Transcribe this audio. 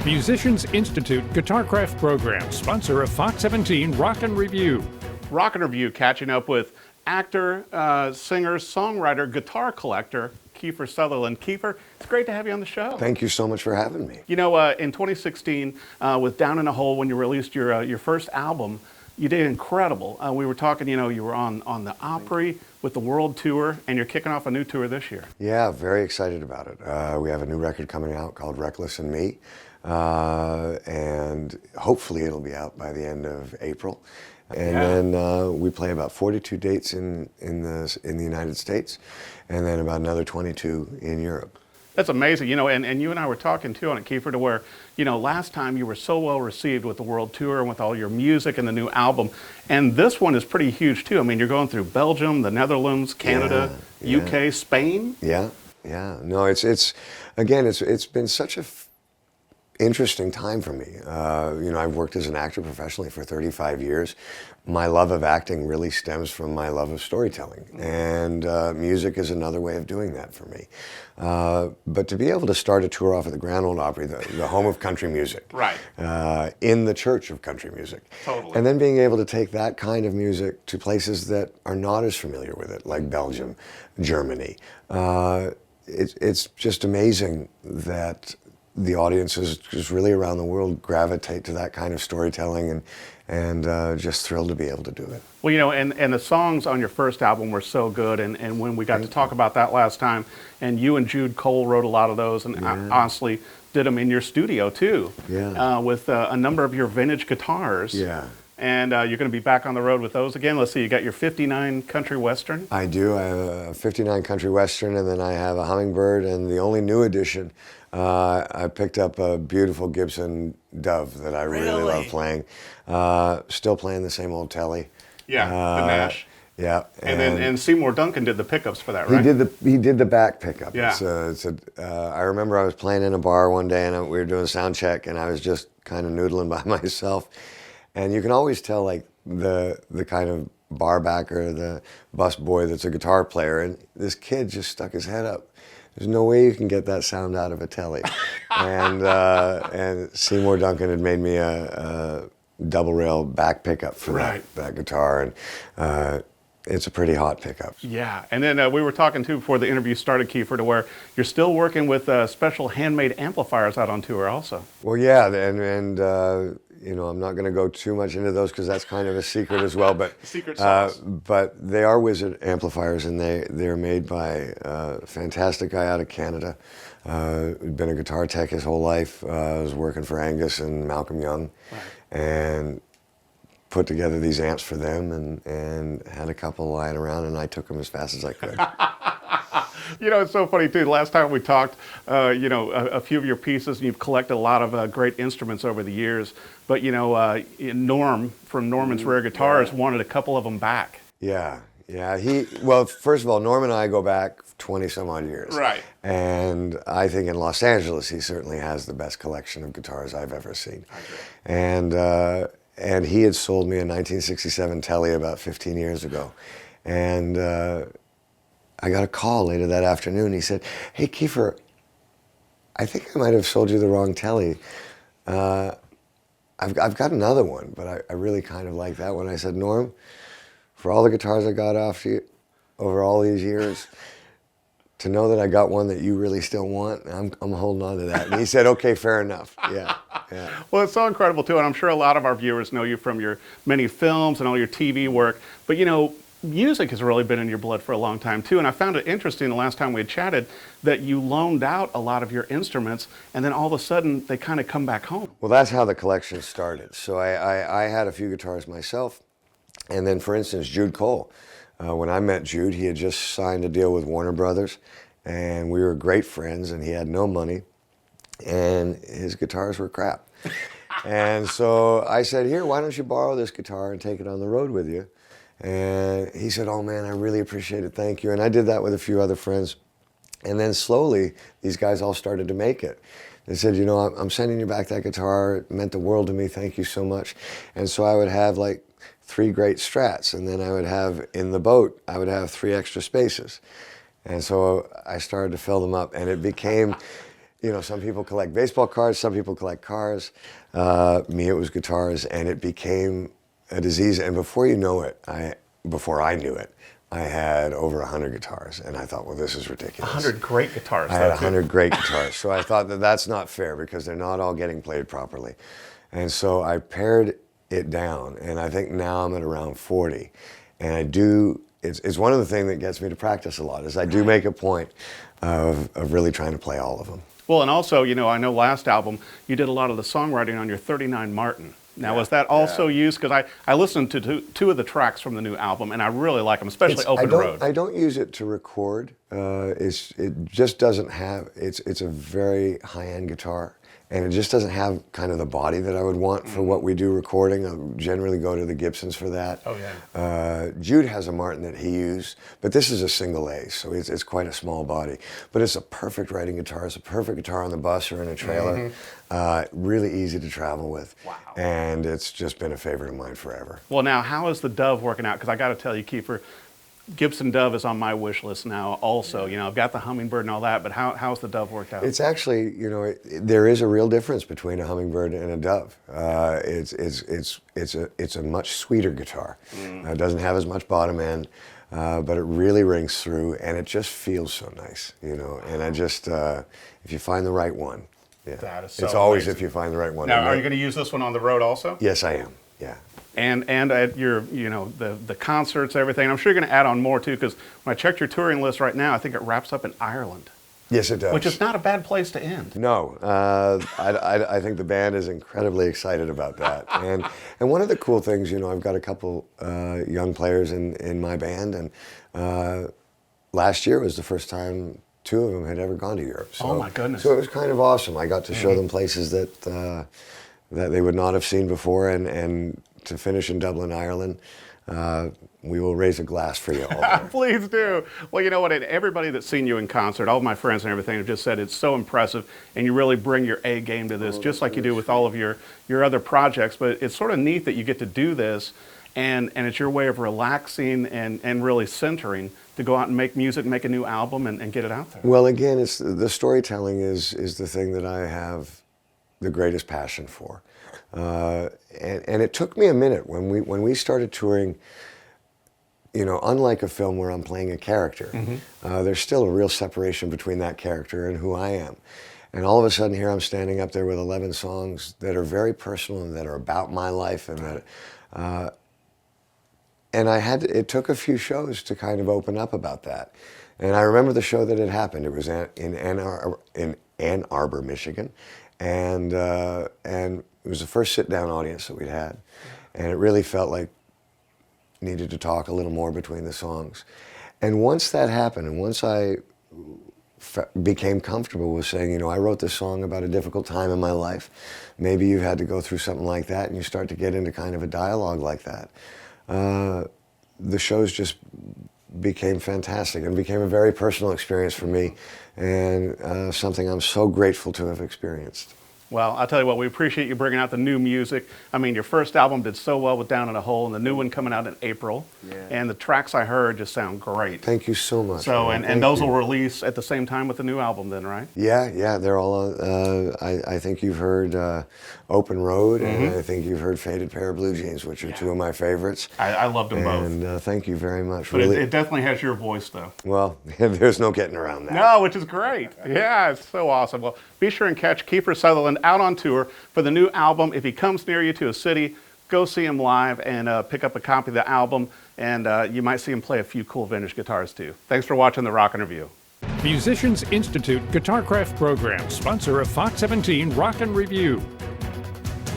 Musicians Institute Guitarcraft Program, sponsor of Fox 17 Rock and Review. Rock and Review, catching up with actor, singer, songwriter, guitar collector, Kiefer Sutherland. Kiefer, it's great to have you on the show. Thank you so much for having me. You know, in 2016, with Down in a Hole, when you released your first album, you did incredible. We were talking, you know, you were on the Opry with the world tour, and you're kicking off a new tour this year. Yeah, very excited about it. We have a new record coming out called Reckless and Me, and hopefully it'll be out by the end of April. And then we play about 42 dates in the United States, and then about another 22 in Europe. That's amazing, you know, and you and I were talking too on it, Kiefer, to where, you know, last time you were so well received with the world tour and with all your music and the new album, and this one is pretty huge too. I mean, you're going through Belgium, the Netherlands, Canada, UK, Spain. Yeah. No, it's been such a interesting time for me. You know, I've worked as an actor professionally for 35 years. My love of acting really stems from my love of storytelling, and music is another way of doing that for me. But to be able to start a tour off at the Grand Ole Opry, the home of country music, right, in the church of country music, totally, and then being able to take that kind of music to places that are not as familiar with it, like Belgium, Germany, it's just amazing that the audiences just really around the world gravitate to that kind of storytelling, and just thrilled to be able to do it. Well, you know, and the songs on your first album were so good, and when we got to talk about that last time, and you and Jude Cole wrote a lot of those, and honestly did them in your studio too, with a number of your vintage guitars. Yeah. And you're going to be back on the road with those again. Let's see, you got your 59 Country Western? I do. I have a 59 Country Western, and then I have a Hummingbird, and the only new addition, I picked up a beautiful Gibson Dove that I really love playing. Still playing the same old Telly. Yeah, the Nash. Yeah. And Seymour Duncan did the pickups for that, right? He did the back pickup. Yeah. I remember I was playing in a bar one day, and we were doing sound check, and I was just kind of noodling by myself. And you can always tell, like, the kind of bar backer, the bus boy that's a guitar player, and this kid just stuck his head up. There's no way you can get that sound out of a Telly. And Seymour Duncan had made me a double rail back pickup for that guitar, and it's a pretty hot pickup. Yeah, and then we were talking too before the interview started, Kiefer, to where you're still working with special handmade amplifiers out on tour also. Well, yeah, and you know, I'm not going to go too much into those because that's kind of a secret as well. But secret sauce. But they are Wizard amplifiers, and they're made by a fantastic guy out of Canada. Been a guitar tech his whole life. Was working for Angus and Malcolm Young, and put together these amps for them, and had a couple lying around, and I took them as fast as I could. You know, it's so funny too. The last time we talked, you know, a few of your pieces, and you've collected a lot of great instruments over the years. But you know, Norm from Norman's Rare Guitars wanted a couple of them back. Yeah. Well, first of all, Norm and I go back 20 some odd years. Right. And I think in Los Angeles, he certainly has the best collection of guitars I've ever seen. I agree. And he had sold me a 1967 Telly about 15 years ago. And I got a call later that afternoon. He said, "Hey, Kiefer, I think I might have sold you the wrong Telly. I've got another one, but I really kind of like that one." I said, "Norm, for all the guitars I got off you over all these years, to know that I got one that you really still want, I'm holding on to that." And he said, "Okay, fair enough." Yeah. Well, it's so incredible too, and I'm sure a lot of our viewers know you from your many films and all your TV work. But you know, music has really been in your blood for a long time too, and I found it interesting the last time we had chatted that you loaned out a lot of your instruments, and then all of a sudden they kind of come back home. Well, that's how the collection started. So I had a few guitars myself, and then, for instance, Jude Cole. When I met Jude, he had just signed a deal with Warner Brothers, and we were great friends, and he had no money, and his guitars were crap. And so I said, "Here, why don't you borrow this guitar and take it on the road with you?" And he said, "Oh man, I really appreciate it, thank you." And I did that with a few other friends. And then slowly, these guys all started to make it. They said, "You know, I'm sending you back that guitar. It meant the world to me, thank you so much." And so I would have like 3 great Strats, and then I would have, in the boat, I would have 3 extra spaces. And so I started to fill them up, and it became You know, some people collect baseball cards, some people collect cars. Me, it was guitars, and it became a disease. And before you know it, before I knew it, I had over 100 guitars, and I thought, well, this is ridiculous. 100 great guitars. I had 100 great guitars, so I thought that that's not fair because they're not all getting played properly. And so I pared it down, and I think now I'm at around 40. And I do, it's one of the things that gets me to practice a lot, is I do make a point of really trying to play all of them. Well, and also, you know, I know last album you did a lot of the songwriting on your 39 Martin. Now, was that also used? Because I listened to two of the tracks from the new album, and I really like them, especially Open Road. I don't use it to record. It just doesn't have, it's a very high-end guitar, and it just doesn't have kind of the body that I would want for what we do recording. I generally go to the Gibsons for that. Oh, yeah. Jude has a Martin that he used, but this is a single A, so it's quite a small body. But it's a perfect riding guitar. It's a perfect guitar on the bus or in a trailer. Really easy to travel with. Wow. And it's just been a favorite of mine forever. Well, now, how is the Dove working out? Because I got to tell you, Kiefer, Gibson Dove is on my wish list now also. You know, I've got the Hummingbird and all that, but how's the Dove worked out? It's actually, you know, there is a real difference between a Hummingbird and a Dove. It's a much sweeter guitar. It doesn't have as much bottom end, but it really rings through, and it just feels so nice, you know. And I just, if you find the right one, That is so it's always amazing. if you find the right one. Now, are you going to use this one on the road also? Yes, I am. Yeah. And at your, you know, the concerts, everything. I'm sure you're going to add on more too, because when I checked your touring list right now, I think it wraps up in Ireland. Yes, it does. Which is not a bad place to end. No, I think the band is incredibly excited about that. And one of the cool things, you know, I've got a couple young players in my band, and last year was the first time two of them had ever gone to Europe. So, oh my goodness! So it was kind of awesome. I got to show them places that that they would not have seen before, and to finish in Dublin, Ireland. We will raise a glass for you all. Please do. Well, you know what? Everybody that's seen you in concert, all of my friends and everything have just said it's so impressive, and you really bring your A game to this, just like you do with all of your other projects. But it's sort of neat that you get to do this, and it's your way of relaxing and really centering to go out and make music, make a new album, and get it out there. Well, again, it's the storytelling is the thing that I have the greatest passion for, and it took me a minute when we started touring. You know, unlike a film where I'm playing a character, there's still a real separation between that character and who I am. And all of a sudden here I'm standing up there with 11 songs that are very personal and that are about my life, and that, and it took a few shows to kind of open up about that. And I remember the show that had happened. It was in Ann Arbor, Michigan, and it was the first sit-down audience that we'd had, and it really felt like needed to talk a little more between the songs. And once that happened, and once I became comfortable with saying, you know, I wrote this song about a difficult time in my life, maybe you had to go through something like that, and you start to get into kind of a dialogue like that, the shows just became fantastic and became a very personal experience for me, and something I'm so grateful to have experienced. Well, I'll tell you what, we appreciate you bringing out the new music. I mean, your first album did so well with Down in a Hole, and the new one coming out in April. Yeah. And the tracks I heard just sound great. Thank you so much. So, and those will release at the same time with the new album then, right? Yeah, they're all, I think you've heard Open Road, and I think you've heard Faded Pair of Blue Jeans, which are two of my favorites. I loved them both. And thank you very much. But really, it definitely has your voice, though. Well, there's no getting around that. No, which is great. Yeah, it's so awesome. Well, be sure and catch Kiefer Sutherland out on tour for the new album. If he comes near you to a city, go see him live and pick up a copy of the album, and you might see him play a few cool vintage guitars too. Thanks for watching The Rockin' Review. Musicians Institute Guitarcraft Program, sponsor of Fox 17 Rockin' Review.